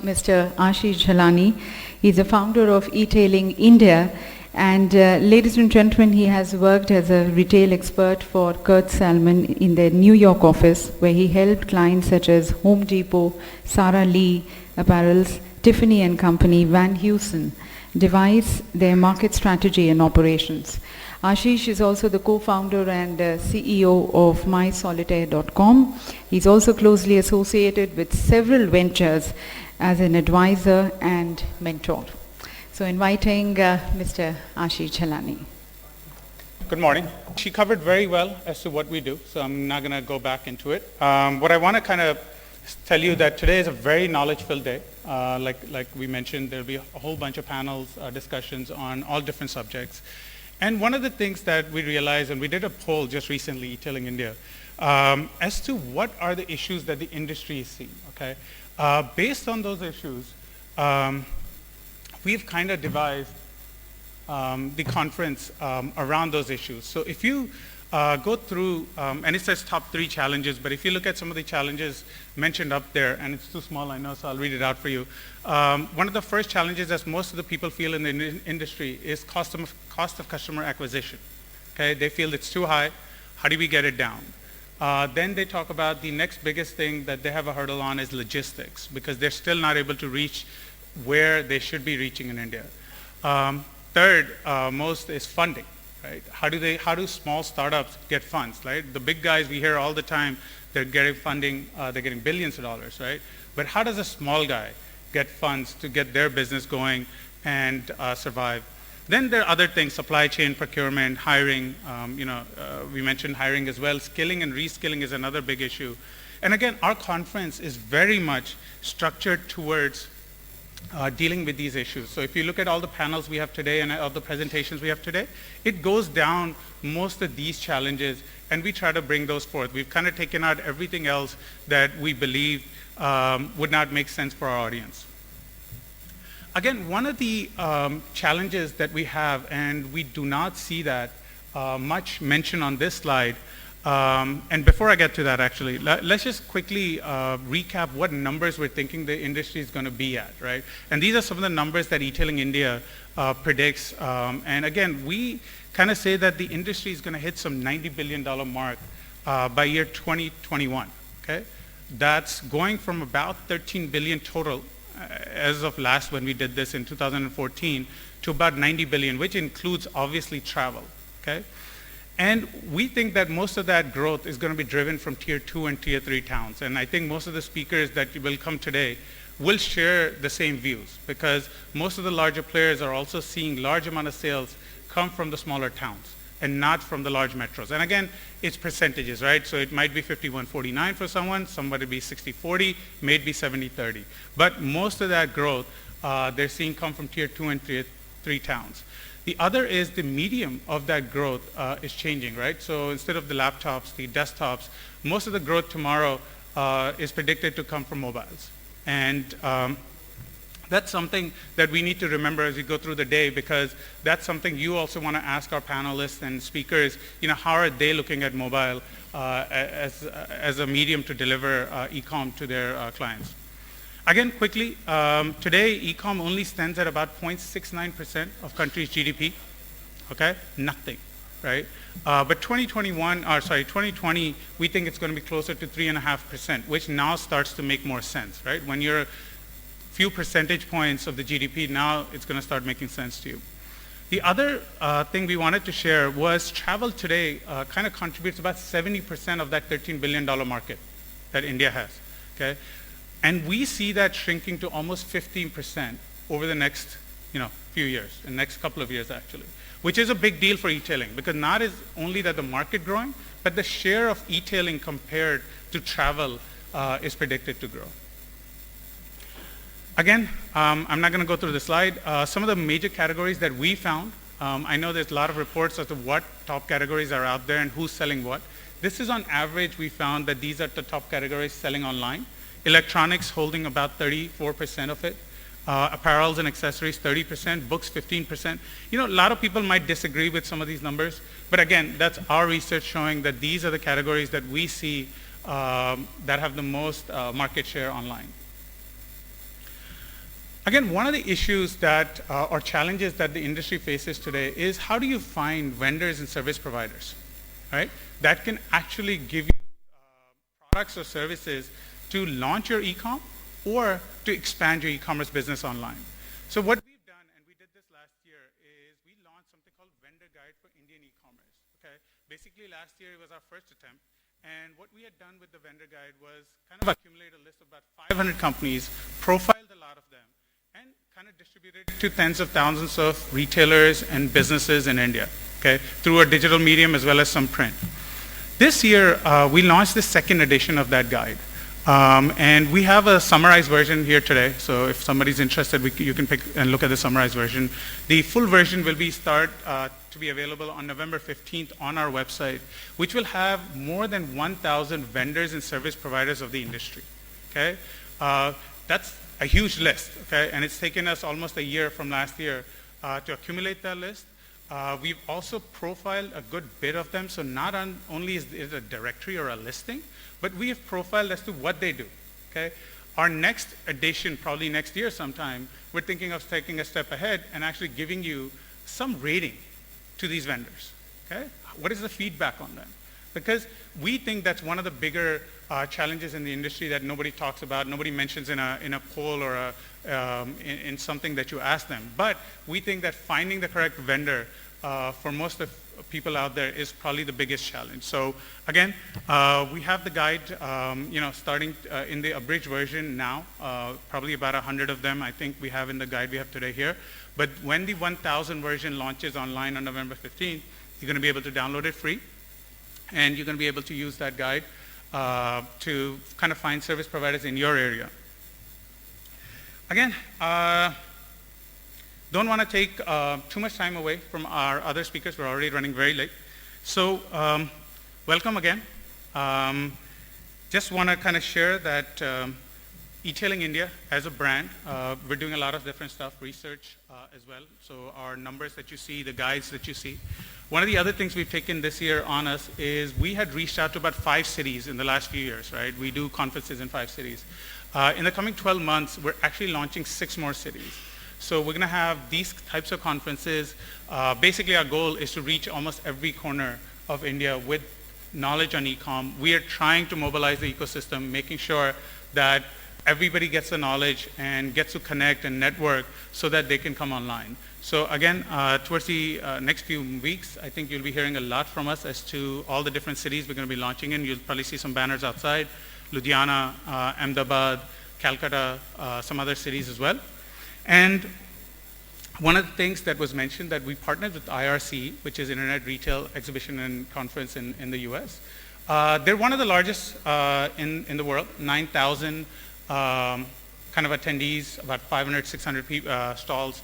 Mr. Ashish Jhalani. He's the founder of eTailing India. And ladies and gentlemen, he has worked as a retail expert for Kurt Salmon in their New York office, where he helped clients such as Home Depot, Sara Lee Apparels, Tiffany and Company, Van Heusen, devise their market strategy and operations. Ashish is also the co-founder and CEO of mysolitaire.com. He's also closely associated with several ventures as an advisor and mentor. So inviting Mr. Ashish Jhalani. Good morning. She covered very well as to what we do, so I'm not going to go back into it. What I want to kind of tell you that today is a very knowledge-filled day. Like we mentioned, there'll be a whole bunch of panels, discussions on all different subjects. And one of the things that we realized, and we did a poll just recently, eTailing India, as to what are the issues that the industry is seeing, okay? Based on those issues, we've kind of devised the conference around those issues. So if you go through, and it says top 3 challenges, but if you look at some of the challenges mentioned up there, and it's too small, I know, so I'll read it out for you. One of the first challenges that most of the people feel in the industry is cost of customer acquisition. Okay, they feel it's too high. How do we get it down? Then they talk about the next biggest thing that they have a hurdle on is logistics, because they're still not able to reach where they should be reaching in India. Third, most is funding. Right? How do small startups get funds, right? The big guys we hear all the time, they're getting funding, they're getting billions of dollars, right? But how does a small guy get funds to get their business going and survive? Then there are other things, supply chain, procurement, hiring, we mentioned hiring as well. Skilling and reskilling is another big issue. And again, our conference is very much structured towards dealing with these issues. So if you look at all the panels we have today and all the presentations we have today, it goes down most of these challenges, and we try to bring those forth. We've kind of taken out everything else that we believe would not make sense for our audience. Again, one of the challenges that we have, and we do not see that much mentioned on this slide, and before I get to that, actually, let's just quickly recap what numbers we're thinking the industry is going to be at, right? And these are some of the numbers that eTailing India predicts. And again, we kind of say that the industry is going to hit some $90 billion mark by year 2021, okay? That's going from about 13 billion total as of last when we did this in 2014 to about 90 billion, which includes obviously travel, okay? And we think that most of that growth is going to be driven from tier 2 and tier 3 towns. And I think most of the speakers that will come today will share the same views, because most of the larger players are also seeing large amount of sales come from the smaller towns and not from the large metros. And again, it's percentages, right? So it might be 51-49 for someone, somebody be 60-40, maybe 70-30. But most of that growth they're seeing come from tier 2 and tier 3 towns. The other is the medium of that growth is changing, right? So instead of the laptops, the desktops, most of the growth tomorrow is predicted to come from mobiles. And that's something that we need to remember as we go through the day, because that's something you also want to ask our panelists and speakers, how are they looking at mobile as a medium to deliver e-com to their clients. Again, quickly, today e-com only stands at about 0.69% of country's GDP, okay? Nothing, right? But 2020, we think it's going to be closer to 3.5%, which now starts to make more sense, right? When you're a few percentage points of the GDP, now it's going to start making sense to you. The other thing we wanted to share was travel today kind of contributes about 70% of that $13 billion market that India has, okay? And we see that shrinking to almost 15% over the next few years, the next couple of years actually, which is a big deal for e-tailing, because not is only that the market growing, but the share of e-tailing compared to travel is predicted to grow. Again, I'm not going to go through the slide. Some of the major categories that we found, I know there's a lot of reports as to what top categories are out there and who's selling what. This is on average, we found that these are the top categories selling online. Electronics holding about 34% of it. Apparels and accessories 30%, books 15%. A lot of people might disagree with some of these numbers, but again, that's our research showing that these are the categories that we see that have the most market share online. Again, one of the issues that, or challenges that the industry faces today is how do you find vendors and service providers, right, that can actually give you products or services to launch your e-com or to expand your e-commerce business online. So what we've done, and we did this last year, is we launched something called Vendor Guide for Indian e-commerce, okay? Basically last year it was our first attempt, and what we had done with the Vendor Guide was kind of accumulate a list of about 500 companies, profiled a lot of them, and kind of distributed to tens of thousands of retailers and businesses in India, okay, through a digital medium as well as some print. This year, we launched the second edition of that guide. And we have a summarized version here today, so if somebody's interested, you can pick and look at the summarized version. The full version will be to be available on November 15th on our website, which will have more than 1,000 vendors and service providers of the industry, okay? That's a huge list, okay? And it's taken us almost a year from last year to accumulate that list. We've also profiled a good bit of them, so not only is it a directory or a listing, but we have profiled as to what they do, okay? Our next edition, probably next year sometime, we're thinking of taking a step ahead and actually giving you some rating to these vendors, okay? What is the feedback on them? Because we think that's one of the bigger challenges in the industry that nobody talks about, nobody mentions in a poll or in something that you ask them. But we think that finding the correct vendor for most of people out there is probably the biggest challenge. So again, we have the guide, starting in the abridged version now, probably about 100 of them I think we have in the guide we have today here. But when the 1,000 version launches online on November 15th, you're going to be able to download it free, and you're going to be able to use that guide to kind of find service providers in your area. Again, don't want to take too much time away from our other speakers. We're already running very late. So welcome again. Just want to kind of share that eTailing India as a brand, we're doing a lot of different stuff, research as well. So our numbers that you see, the guides that you see. One of the other things we've taken this year on us is we had reached out to about 5 cities in the last few years, right? We do conferences in 5 cities. In the coming 12 months, we're actually launching 6 more cities. So we're going to have these types of conferences. Basically, our goal is to reach almost every corner of India with knowledge on e-com. We are trying to mobilize the ecosystem, making sure that everybody gets the knowledge and gets to connect and network so that they can come online. So again, towards the next few weeks, I think you'll be hearing a lot from us as to all the different cities we're going to be launching in. You'll probably see some banners outside, Ludhiana, Ahmedabad, Calcutta, some other cities as well. And one of the things that was mentioned that we partnered with IRC, which is Internet Retail Exhibition and Conference in the US. They're one of the largest in the world, 9,000 kind of attendees, about 500, 600 stalls.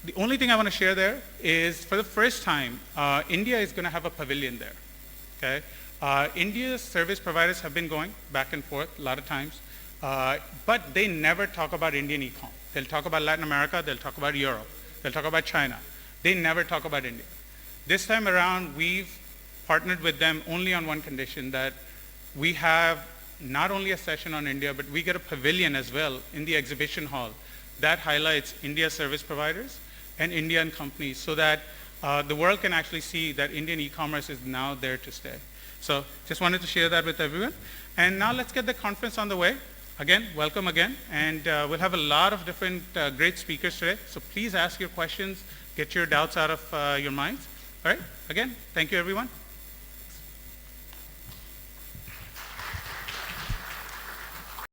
The only thing I want to share there is for the first time, India is going to have a pavilion there, okay? India's service providers have been going back and forth a lot of times, but they never talk about Indian e-com. They'll talk about Latin America, they'll talk about Europe, they'll talk about China. They never talk about India. This time around, we've partnered with them only on one condition, that we have not only a session on India, but we get a pavilion as well in the exhibition hall that highlights India's service providers and Indian companies so that the world can actually see that Indian e-commerce is now there to stay. So just wanted to share that with everyone. And now let's get the conference on the way. Again, welcome again. And we'll have a lot of different great speakers today. So please ask your questions, get your doubts out of your minds. All right, again, thank you everyone.